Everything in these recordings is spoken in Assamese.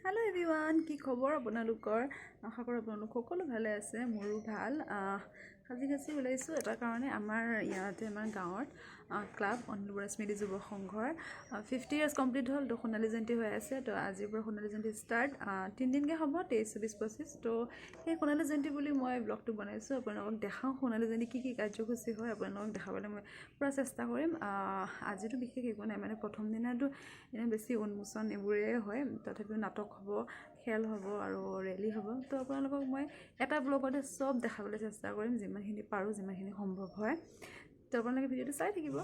हेलो एवरीवन की खबर आपनलोकर आशा करो आपनलोक সকলো ভালে আছে মোৰো ভাল আজি ওলাইছো এটা কাৰণে আমাৰ ইয়াতে আমাৰ গাঁৱত ক্লাব অনিল বৰা স্মৃতি যুৱ সংঘৰ 50 ইয়াৰ্স কমপ্লিট হল তো সোণালী জয়ন্তী হৈ আছে তো আজিৰ পৰা সোণালী জয়ন্তী স্টাৰ্ট 3 দিনকে হ'ব 23 24 25 তো সেই সোণালী জয়ন্তী বুলি মই ব্লগটো বনাইছো আপোনালোকক দেখাও সোণালী জয়ন্তী কি কাৰ্যসূচী হয় আপোনালোকক দেখাবলৈ মই পুৰা চেষ্টা কৰিম আজিতো বিশেষ একো নাই মানে প্ৰথম দিনাটো এনে বেছি উন্মোচন এবোৰে হয় তথাপিও নাটক হ'ব খেল হ'ব আৰু ৰেলী হ'ব তো আপোনালোকক মই এটা ব্লগতে সব দেখাবলৈ চেষ্টা কৰিম যিমানখিনি পাৰো যিমানখিনি সম্ভৱ হয় তো আপোনালোকে ভিডিওটো চাই থাকিব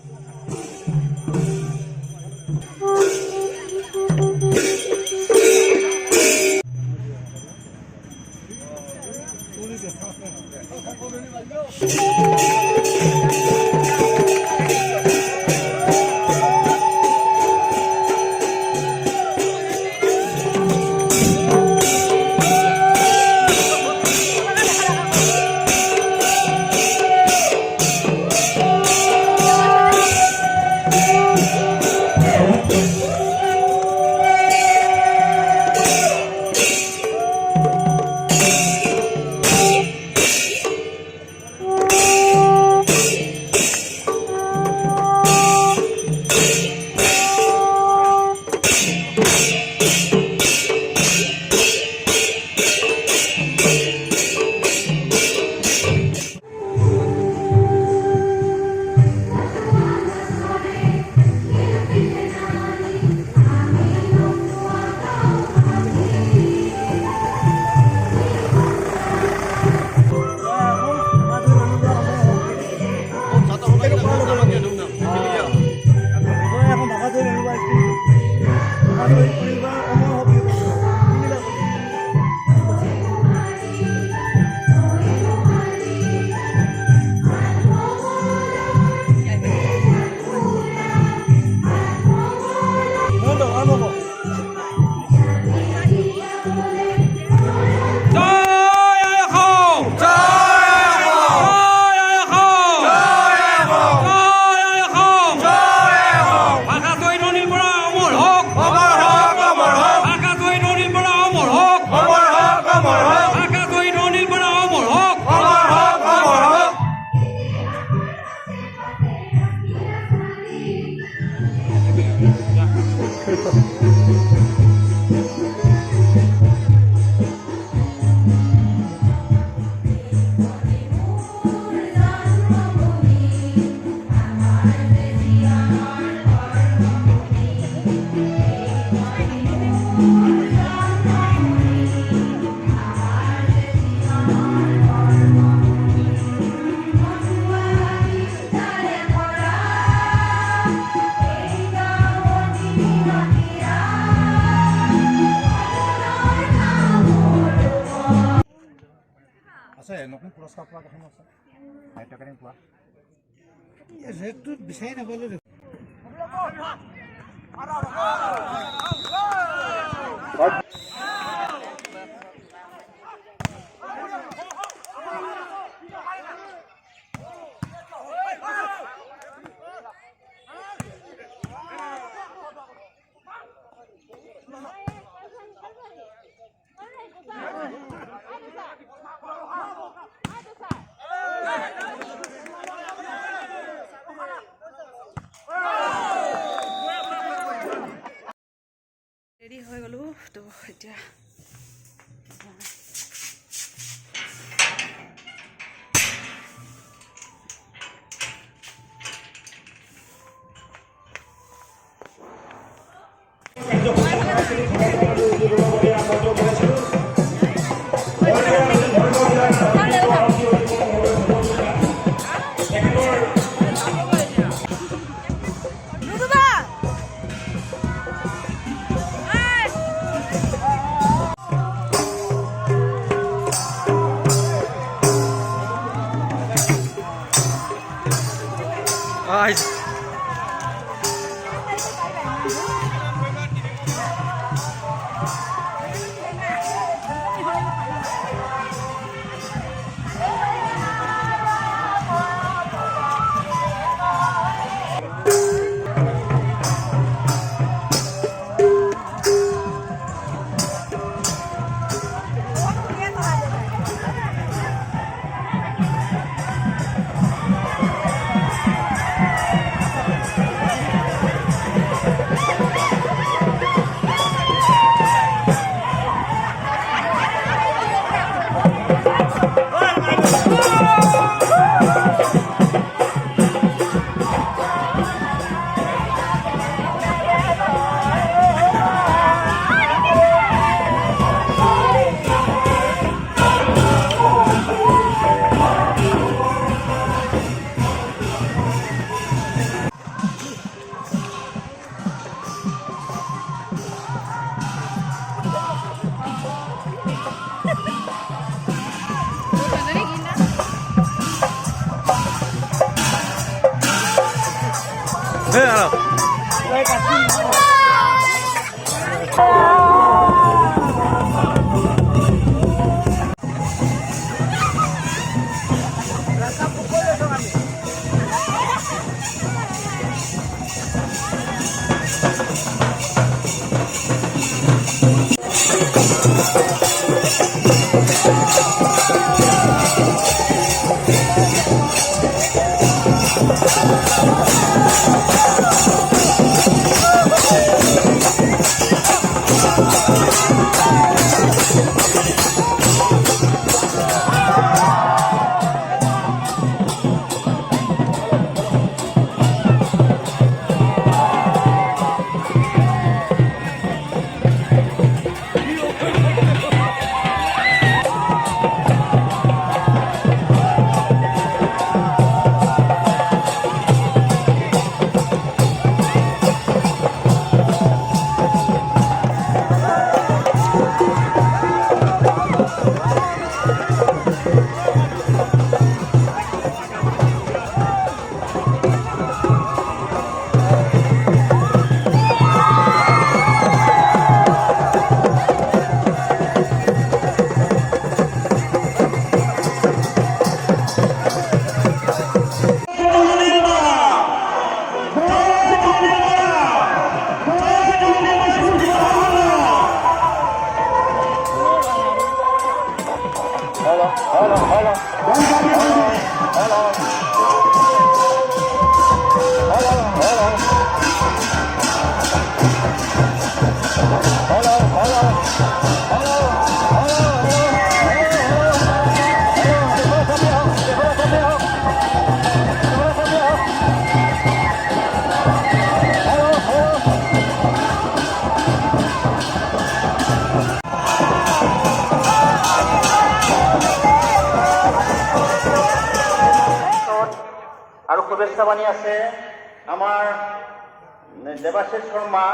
নতুন পুৰস্কাৰ পোৱা কথা আছে সাহিত্যকাৰী পোৱা ৰেটটো বিচাৰি নাপালো ৰেডি হৈ গলো তো এতিয়া Guys. আৰু শুভেচ্ছা বাণী আছে আমাৰ দেৱাশিষ শৰ্মা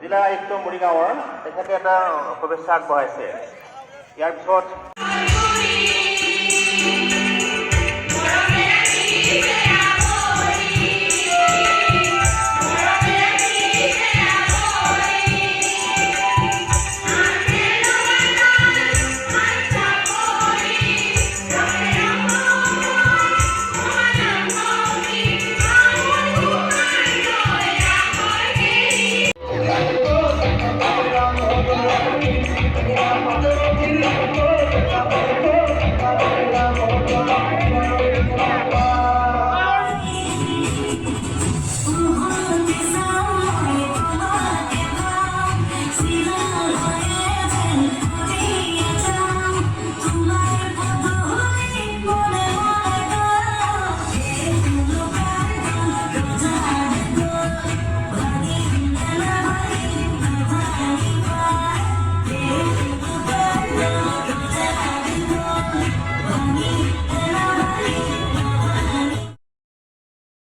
জিলা আয়ুক্ত মৰিগাঁৱৰ, তেখেতে এটা শুভেচ্ছা আগবঢ়াইছে। ইয়াৰ পিছত